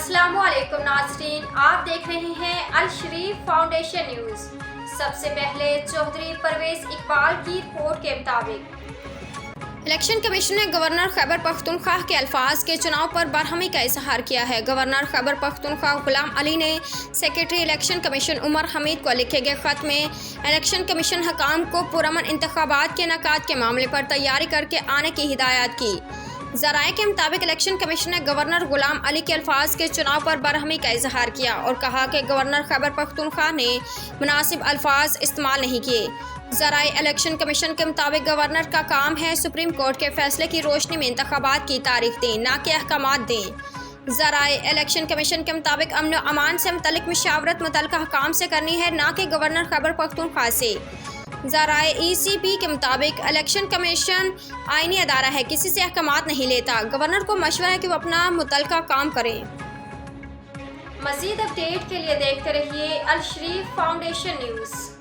अस्सलामु अलैकुम नाज़रीन, आप देख रहे हैं अल शरीफ फाउंडेशन न्यूज़। सबसे पहले चौधरी परवेज इकबाल की रिपोर्ट के मुताबिक इलेक्शन कमीशन ने गवर्नर खैबर पख्तूनख्वा के अल्फाज के चुनाव पर बरहमी का इजहार किया है। गवर्नर खैबर पख्तूनख्वा गुलाम अली ने secretary election commission Umar Hamid को लिखे गए खत में इलेक्शन कमीशन हकाम को पुरअमन इंतखाबात के इनेकाद के मामले पर तैयारी करके आने की हिदायत की। ज़राए के मुताबिक इलेक्शन कमीशन ने गवर्नर गुलाम अली के अल्फाज के चुनाव पर बरहमी का इजहार किया और कहा कि गवर्नर खैबर पख्तूनख्वा ने मुनासिब अल्फाज इस्तेमाल नहीं किए। ज़राए इलेक्शन कमीशन के मुताबिक गवर्नर का काम है सुप्रीम कोर्ट के फैसले की रोशनी में इंतखाबात की तारीख दें, ना कि अहकामात दें। ज़राए इलेक्शन कमीशन के मुताबिक अमन व अमान से मुतल्लिक मशावरत मुतल्लिका हकाम से करनी है, ना कि गवर्नर खैबर पख्तूनख्वा से। ज़राए ECP के मुताबिक इलेक्शन कमीशन आईनी अदारा है, किसी से अहकामात नहीं लेता। गवर्नर को मशवरा है कि वो अपना मुतल्लिका काम करें। मज़ीद अपडेट के लिए देखते रहिए अल शरीफ फाउंडेशन न्यूज़।